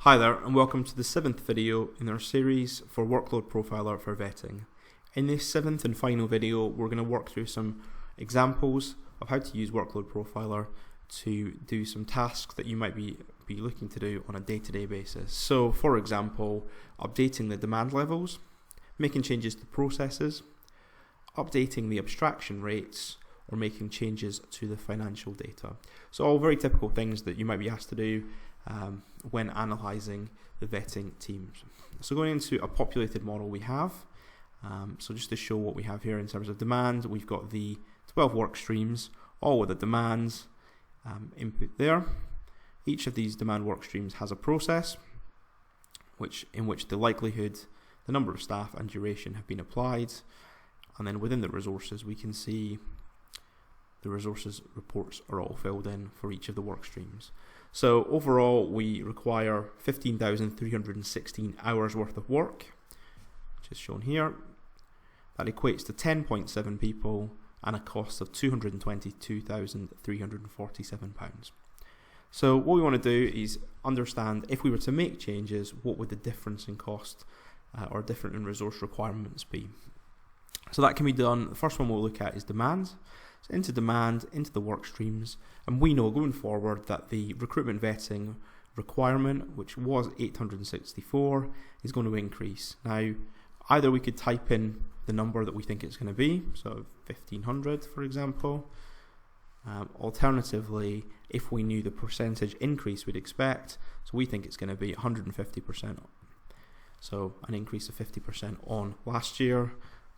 Hi there, and welcome to the 7th video in our series for Workload Profiler for vetting. In this 7th and final video, we're going to work through some examples of how to use Workload Profiler to do some tasks that you might be looking to do on a day-to-day basis. So, for example, updating the demand levels, making changes to processes, updating the abstraction rates, or making changes to the financial data. So all very typical things that you might be asked to do when analysing the vetting teams. So going into a populated model we have, so just to show what we have here in terms of demand, we've got the 12 work streams, all with the demands input there. Each of these demand work streams has a process in which the likelihood, the number of staff and duration have been applied, and then within the resources we can see the resources reports are all filled in for each of the work streams. So overall we require 15,316 hours worth of work, which is shown here. That equates to 10.7 people and a cost of £222,347. So what we want to do is understand, if we were to make changes, what would the difference in cost or different in resource requirements be? So that can be done. The first one we'll look at is demand. So into demand, into the work streams, and we know going forward that the recruitment vetting requirement, which was 864, is going to increase. Now, either we could type in the number that we think it's going to be, so 1500 for example. Alternatively, if we knew the percentage increase we'd expect, so we think it's going to be 150%. So an increase of 50% on last year,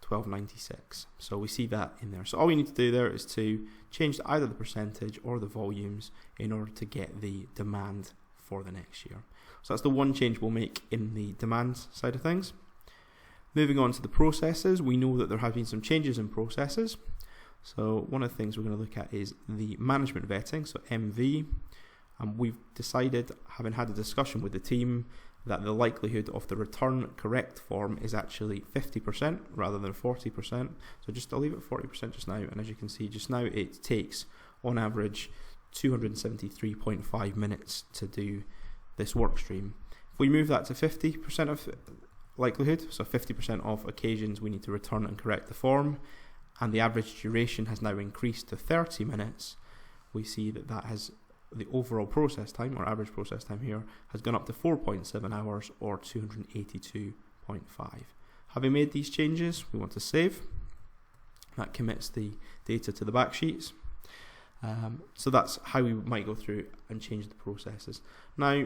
1296. So we see that in there. So all we need to do there is to change either the percentage or the volumes in order to get the demand for the next year. So that's the one change we'll make in the demand side of things. Moving on to the processes, we know that there have been some changes in processes. So one of the things we're going to look at is the management vetting, so MV. And we've decided, having had a discussion with the team, that the likelihood of the return correct form is actually 50% rather than 40%. So I'll leave it at 40% just now, and as you can see just now it takes on average 273.5 minutes to do this work stream. If we move that to 50% of likelihood, so 50% of occasions we need to return and correct the form, and the average duration has now increased to 30 minutes, we see that has the overall process time, or average process time here, has gone up to 4.7 hours or 282.5. Having made these changes, we want to save. That commits the data to the back sheets. So that's how we might go through and change the processes. Now,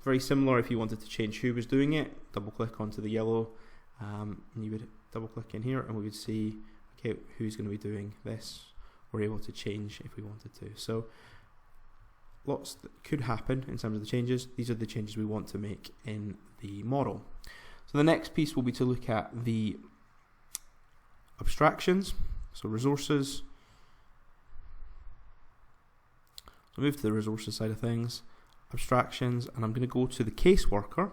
very similar, if you wanted to change who was doing it, double click onto the yellow, and you would double click in here and we would see, okay, who's going to be doing this. We're able to change if we wanted to. So lots that could happen in terms of the changes. These are the changes we want to make in the model. So the next piece will be to look at the abstractions, so resources. So move to the resources side of things, abstractions, and I'm going to go to the caseworker.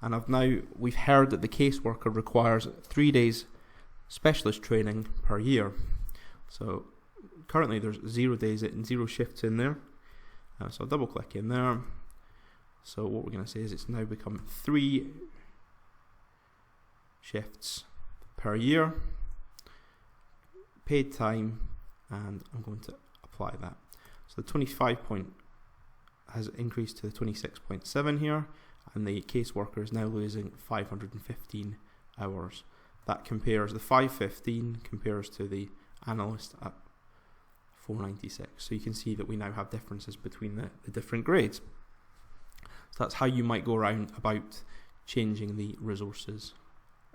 And we've heard that the caseworker requires 3 days specialist training per year. So currently there's 0 days and 0 shifts in there. So I'll double click in there. So what we're going to say is it's now become 3 shifts per year, paid time, and I'm going to apply that. So the 25 point has increased to the 26.7 here, and the caseworker is now losing 515 hours. That compares, the 515 compares to the analyst at 496. So you can see that we now have differences between the different grades. So that's how you might go around about changing the resources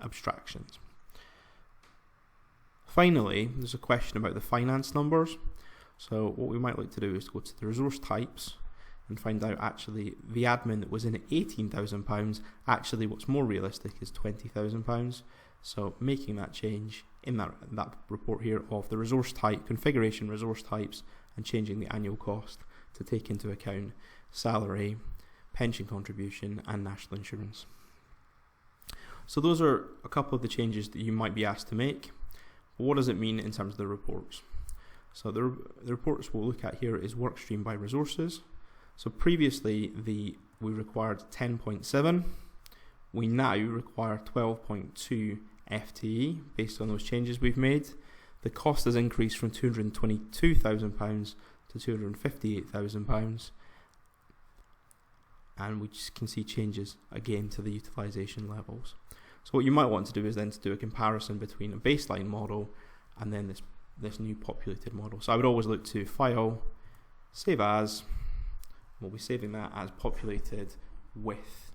abstractions. Finally, there's a question about the finance numbers. So what we might like to do is go to the resource types and find out actually the admin that was in at £18,000, actually what's more realistic is £20,000. So making that change in that report here of the resource type, configuration resource types, and changing the annual cost to take into account salary, pension contribution, and national insurance. So those are a couple of the changes that you might be asked to make. But what does it mean in terms of the reports? So the reports we'll look at here is work stream by resources. So previously the we required 10.7. We now require 12.2 FTE based on those changes we've made. The cost has increased from £222,000 to £258,000, and we just can see changes again to the utilisation levels. So what you might want to do is then to do a comparison between a baseline model and then this new populated model. So I would always look to File, Save As. We'll be saving that as populated with,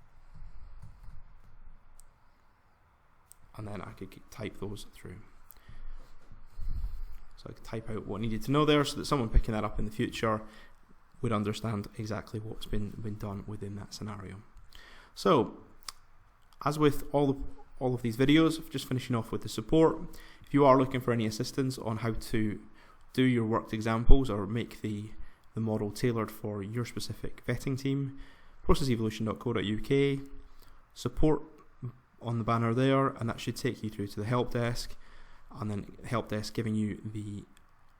and then I could type those through. So I could type out what I needed to know there so that someone picking that up in the future would understand exactly what's been done within that scenario. So, as with all of these videos, just finishing off with the support, if you are looking for any assistance on how to do your worked examples or make the model tailored for your specific vetting team, processevolution.co.uk, support on the banner there, and that should take you through to the help desk, and then help desk giving you the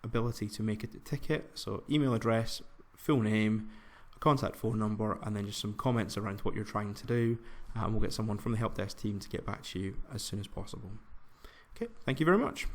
ability to make a ticket. So email address, full name, a contact phone number, and then just some comments around what you're trying to do, and we'll get someone from the help desk team to get back to you as soon as possible. Okay, thank you very much.